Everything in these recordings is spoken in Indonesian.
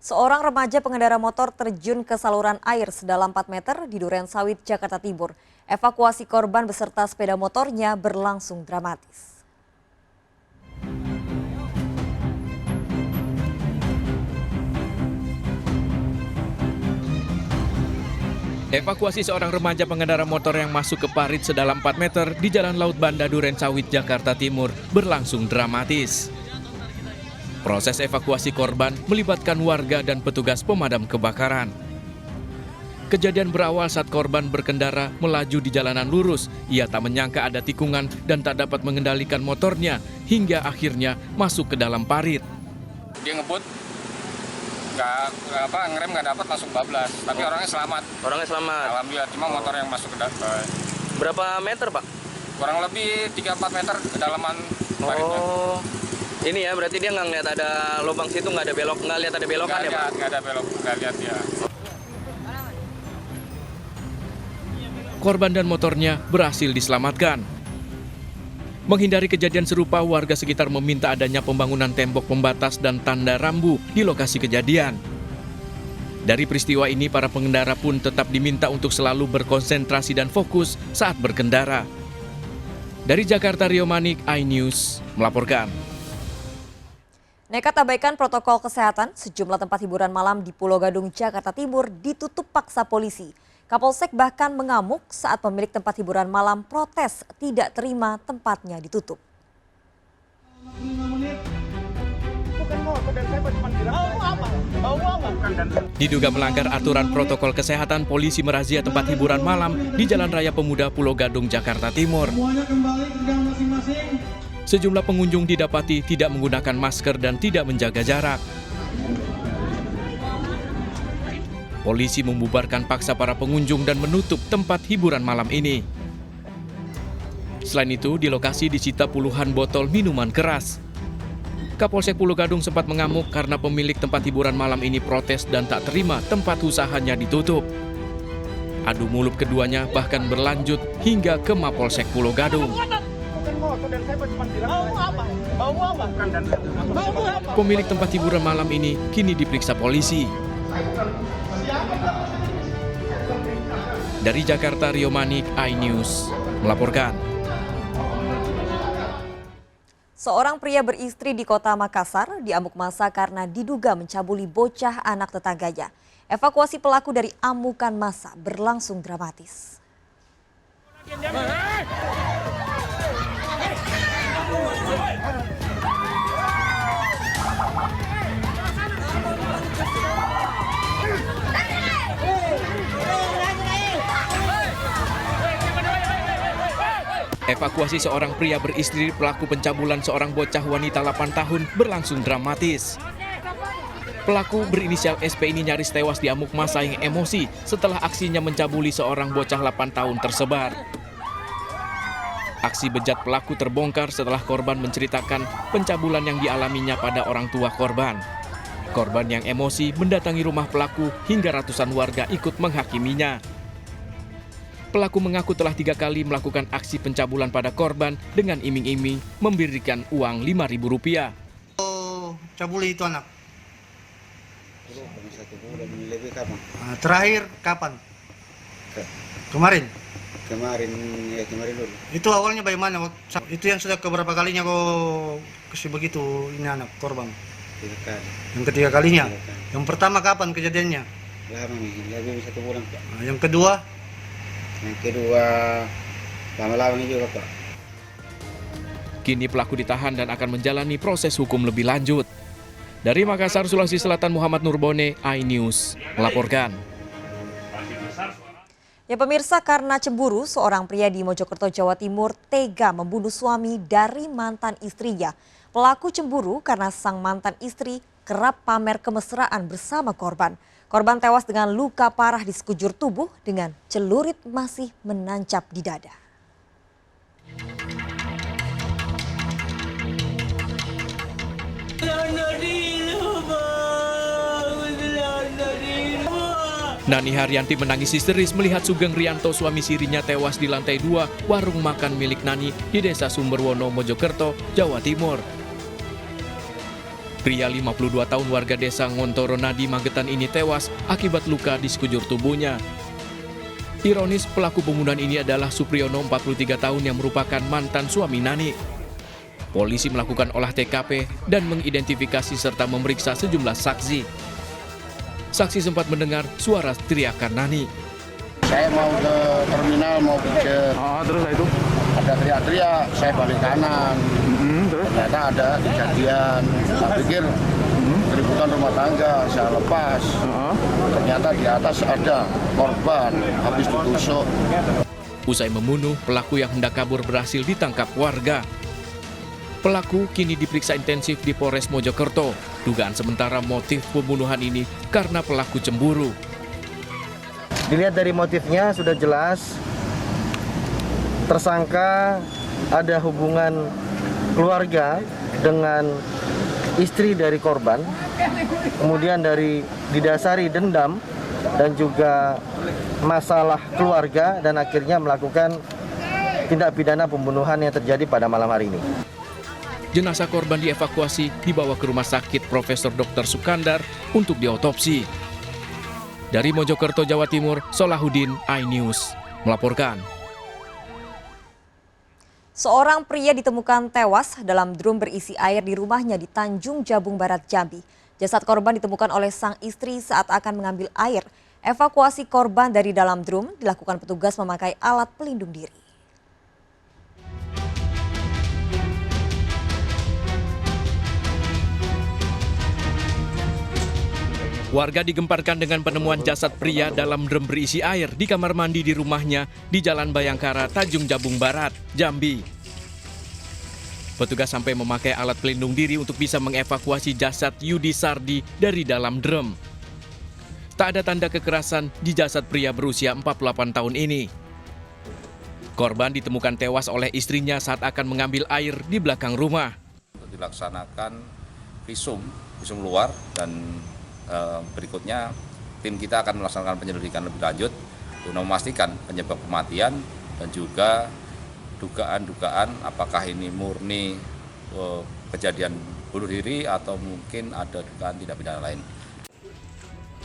Seorang remaja pengendara motor terjun ke saluran air sedalam 4 meter di Durensawit, Jakarta Timur. Evakuasi korban beserta sepeda motornya berlangsung dramatis. Evakuasi seorang remaja pengendara motor yang masuk ke parit sedalam 4 meter di Jalan Laut Banda Durensawit, Jakarta Timur berlangsung dramatis. Proses evakuasi korban melibatkan warga dan petugas pemadam kebakaran. Kejadian berawal saat korban berkendara melaju di jalanan lurus. Ia tak menyangka ada tikungan dan tak dapat mengendalikan motornya hingga akhirnya masuk ke dalam parit. Dia ngebut, ngerem nggak dapat, langsung bablas. Tapi orangnya selamat. Orangnya selamat? Alhamdulillah, cuma motor yang masuk ke dalam. Berapa meter, Pak? Kurang lebih 3-4 meter kedalaman paritnya. Oh, ini ya berarti dia nggak ngeliat ada lubang situ, nggak ada belok, nggak lihat ada belokan ya, Pak? Nggak ada belok, nggak lihat ya. Korban dan motornya berhasil diselamatkan. Menghindari kejadian serupa, warga sekitar meminta adanya pembangunan tembok pembatas dan tanda rambu di lokasi kejadian. Dari peristiwa ini, para pengendara pun tetap diminta untuk selalu berkonsentrasi dan fokus saat berkendara. Dari Jakarta, Rio Manik, iNews melaporkan. Nekat abaikan protokol kesehatan, sejumlah tempat hiburan malam di Pulau Gadung, Jakarta Timur ditutup paksa polisi. Kapolsek bahkan mengamuk saat pemilik tempat hiburan malam protes tidak terima tempatnya ditutup. Diduga melanggar aturan protokol kesehatan, polisi merazia tempat hiburan malam di Jalan Raya Pemuda Pulau Gadung, Jakarta Timur. Sejumlah pengunjung didapati tidak menggunakan masker dan tidak menjaga jarak. Polisi membubarkan paksa para pengunjung dan menutup tempat hiburan malam ini. Selain itu, di lokasi disita puluhan botol minuman keras. Kapolsek Pulau Gadung sempat mengamuk karena pemilik tempat hiburan malam ini protes dan tak terima tempat usahanya ditutup. Adu mulut keduanya bahkan berlanjut hingga ke Mapolsek Pulau Gadung. Pemilik tempat hiburan malam ini kini diperiksa polisi. Dari Jakarta, Rio Manik, iNews melaporkan. Seorang pria beristri di kota Makassar diamuk massa karena diduga mencabuli bocah anak tetangganya. Evakuasi pelaku dari amukan massa berlangsung dramatis. Evakuasi seorang pria beristri pelaku pencabulan seorang bocah wanita 8 tahun berlangsung dramatis. Pelaku berinisial SP ini nyaris tewas di amuk massa yang emosi setelah aksinya mencabuli seorang bocah 8 tahun tersebar. Aksi bejat pelaku terbongkar setelah korban menceritakan pencabulan yang dialaminya pada orang tua korban. Korban yang emosi mendatangi rumah pelaku hingga ratusan warga ikut menghakiminya. Pelaku mengaku telah 3 kali melakukan aksi pencabulan pada korban dengan iming-iming memberikan uang Rp5.000. Oh, cabuli itu anak. Terakhir kapan? Kemarin. Kemarin dulu. Itu awalnya bagaimana? Itu yang sudah keberapa kalinya kau kasih begitu ini anak korban? 3 kali. Yang ketiga kalinya. 3 kali. Yang pertama kapan kejadiannya? Lama nih, lebih 1 bulan Pak. Nah, yang kedua? Yang kedua lama-lama juga Pak. Kini pelaku ditahan dan akan menjalani proses hukum lebih lanjut. Dari Makassar, Sulawesi Selatan, Muhammad Nurbone, iNews melaporkan. Ya pemirsa, karena cemburu, seorang pria di Mojokerto, Jawa Timur tega membunuh suami dari mantan istrinya. Pelaku cemburu karena sang mantan istri kerap pamer kemesraan bersama korban. Korban tewas dengan luka parah di sekujur tubuh dengan celurit masih menancap di dada. Nani Haryanti menangis histeris melihat Sugeng Rianto, suami sirinya, tewas di lantai 2 warung makan milik Nani di Desa Sumberwono, Mojokerto, Jawa Timur. Pria 52 tahun warga desa Ngontoro Nadi, Magetan ini tewas akibat luka di sekujur tubuhnya. Ironis, pelaku pembunuhan ini adalah Supriyono, 43 tahun, yang merupakan mantan suami Nani. Polisi melakukan olah TKP dan mengidentifikasi serta memeriksa sejumlah saksi. Saksi sempat mendengar suara teriakan Nani. Saya mau ke terminal, mau pijet. Terus itu? Ada teriak-teriak, saya balik kanan. Ternyata ada kejadian. Saya pikir keributan rumah tangga, saya lepas. Ternyata di atas ada korban, habis ditusuk. Usai membunuh, pelaku yang hendak kabur berhasil ditangkap warga. Pelaku kini diperiksa intensif di Polres Mojokerto. Dugaan sementara motif pembunuhan ini karena pelaku cemburu. Dilihat dari motifnya sudah jelas, tersangka ada hubungan keluarga dengan istri dari korban, kemudian didasari dendam dan juga masalah keluarga, dan akhirnya melakukan tindak pidana pembunuhan yang terjadi pada malam hari ini. Jenazah korban dievakuasi dibawa ke Rumah Sakit Profesor Dr. Sukandar untuk diotopsi. Dari Mojokerto, Jawa Timur, Solahuddin, iNews melaporkan. Seorang pria ditemukan tewas dalam drum berisi air di rumahnya di Tanjung Jabung Barat, Jambi. Jasad korban ditemukan oleh sang istri saat akan mengambil air. Evakuasi korban dari dalam drum dilakukan petugas memakai alat pelindung diri. Warga digemparkan dengan penemuan jasad pria dalam drum berisi air di kamar mandi di rumahnya di Jalan Bayangkara, Tanjung Jabung Barat, Jambi. Petugas sampai memakai alat pelindung diri untuk bisa mengevakuasi jasad Yudi Sardi dari dalam drum. Tak ada tanda kekerasan di jasad pria berusia 48 tahun ini. Korban ditemukan tewas oleh istrinya saat akan mengambil air di belakang rumah. Dilaksanakan visum luar, dan berikutnya tim kita akan melaksanakan penyelidikan lebih lanjut untuk memastikan penyebab kematian dan juga dugaan-dugaan apakah ini murni kejadian bunuh diri atau mungkin ada dugaan tindak pidana lain.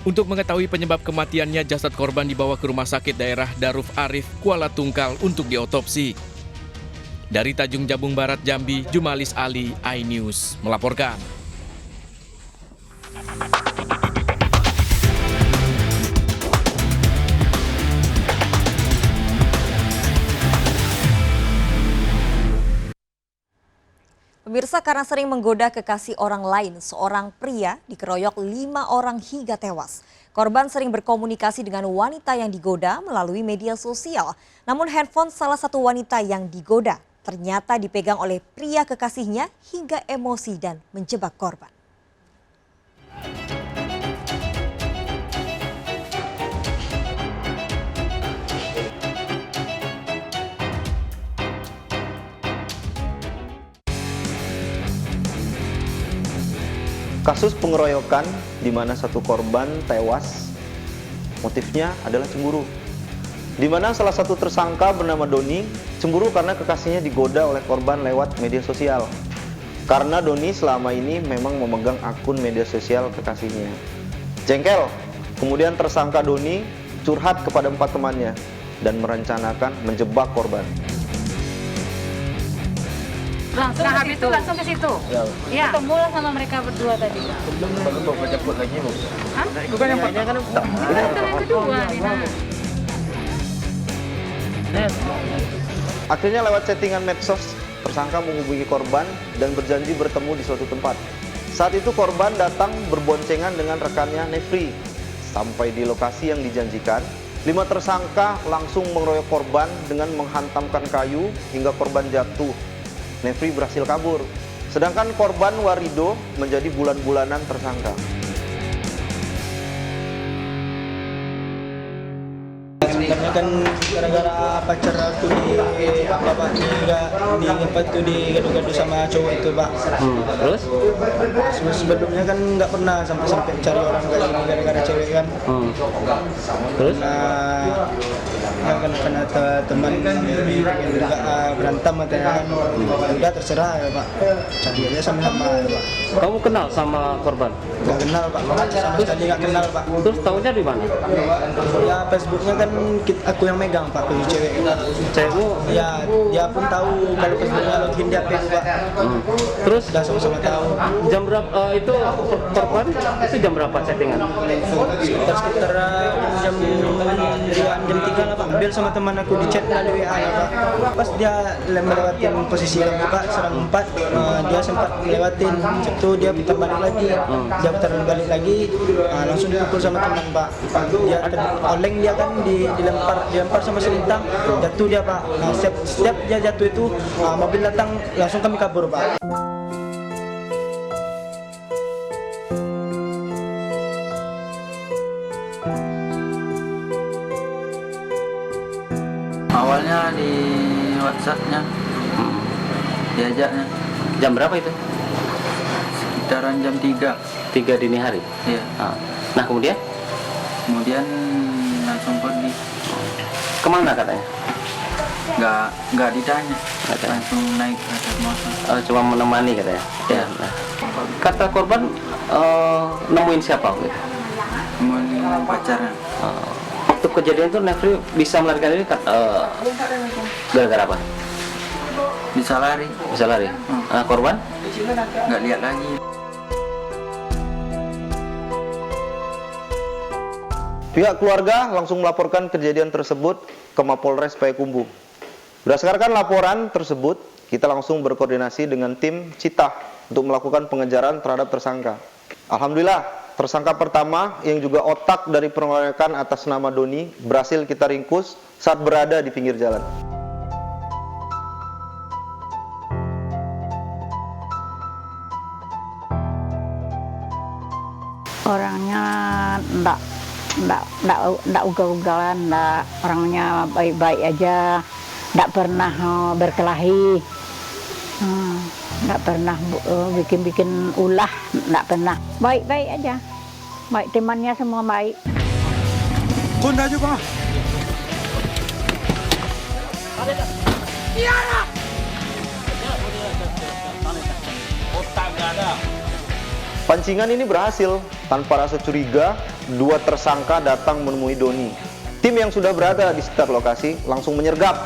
Untuk mengetahui penyebab kematiannya, jasad korban dibawa ke Rumah Sakit Daerah Daruf Arif, Kuala Tungkal untuk diotopsi. Dari Tanjung Jabung Barat, Jambi, Jumalis Ali, iNews melaporkan. Pemirsa, karena sering menggoda kekasih orang lain, seorang pria dikeroyok 5 orang hingga tewas. Korban sering berkomunikasi dengan wanita yang digoda melalui media sosial. Namun handphone salah satu wanita yang digoda ternyata dipegang oleh pria kekasihnya hingga emosi dan menjebak korban. Kasus pengeroyokan di mana satu korban tewas, motifnya adalah cemburu. Di mana salah satu tersangka bernama Doni cemburu karena kekasihnya digoda oleh korban lewat media sosial. Karena Doni selama ini memang memegang akun media sosial kekasihnya. Jengkel, kemudian tersangka Doni curhat kepada 4 temannya dan merencanakan menjebak korban. Langsung ke situ. Ya. Ketemu lah sama mereka berdua tadi. Belum bapak jemput lagi, Bu. Hah? Bukan yang pertama kan yang kedua nih. Akhirnya lewat chattingan medsos, tersangka menghubungi korban dan berjanji bertemu di suatu tempat. Saat itu korban datang berboncengan dengan rekannya Nefri. Sampai di lokasi yang dijanjikan, 5 tersangka langsung mengeroyok korban dengan menghantamkan kayu hingga korban jatuh. Nefri berhasil kabur, sedangkan korban Warido menjadi bulan-bulanan tersangka. karena kan gara-gara pacar aku di gado-gado sama cowok itu Pak. Terus? Sebelumnya kan nggak pernah sampai cari orang kayak gini gara-gara cewek kan. Terus? Nah, kan teman juga berantem katanya kan. Udah terserah ya Pak. Cari aja sama-sama ya Pak. Kamu kenal sama korban? Nggak kenal Pak, sama sekali nggak kenal Pak. Terus tahunya di mana? Ya Facebooknya kan aku yang megang Pak, punya cewek. Cewekmu? Ya dia pun tahu kalau Facebooknya login di HP Pak. Terus? Udah sama-sama tahu. Jam berapa itu korban? Itu jam berapa chattingan? Sekitar jam 3 lah Pak. Ambil sama teman aku di chat melalui WA ya Pak. Pas dia melewatin posisi yang Pak, serang 4, dia sempat melewatin. Itu dia putar balik lagi. Dia putar balik lagi, langsung dipukul sama teman Pak. Dia oleng dia kan dilempar sama selintang, jatuh dia Pak. Nah, setiap dia jatuh itu mobil datang, langsung kami kabur Pak. Awalnya di WhatsApp-nya, diajaknya. Jam berapa itu? Sekitaran jam 3. 3 dini hari? Iya. Nah kemudian? Kemudian langsung pergi. Kemana katanya? Nggak ditanya. Katanya. Langsung naik ke atas motor. Cuma menemani katanya? Iya. Nah. Kata korban nemuin siapa gitu? Kemudian pacarnya. Waktu kejadian itu Nefri bisa melarikan diri gara-gara apa? Bisa lari. Bisa lari? Korban? Nggak lihat lagi. Pihak keluarga langsung melaporkan kejadian tersebut ke Mapolres Payakumbuh. Berdasarkan laporan tersebut, kita langsung berkoordinasi dengan tim Citah untuk melakukan pengejaran terhadap tersangka. Alhamdulillah, tersangka pertama yang juga otak dari pengeroyokan atas nama Doni berhasil kita ringkus saat berada di pinggir jalan. Orangnya enggak ugal-ugalan, orangnya baik-baik aja, enggak pernah berkelahi, enggak pernah bikin ulah, enggak pernah. Baik-baik aja, baik, temannya semua baik. Honda juga. Pancingan ini berhasil. Tanpa rasa curiga, 2 tersangka datang menemui Doni. Tim yang sudah berada di sekitar lokasi langsung menyergap.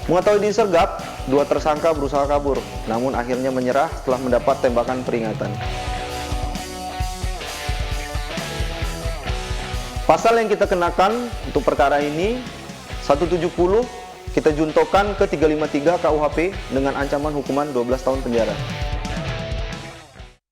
Mengetahui disergap, 2 tersangka berusaha kabur, namun akhirnya menyerah setelah mendapat tembakan peringatan. Pasal yang kita kenakan untuk perkara ini 170 kita juntokan ke 353 KUHP dengan ancaman hukuman 12 tahun penjara.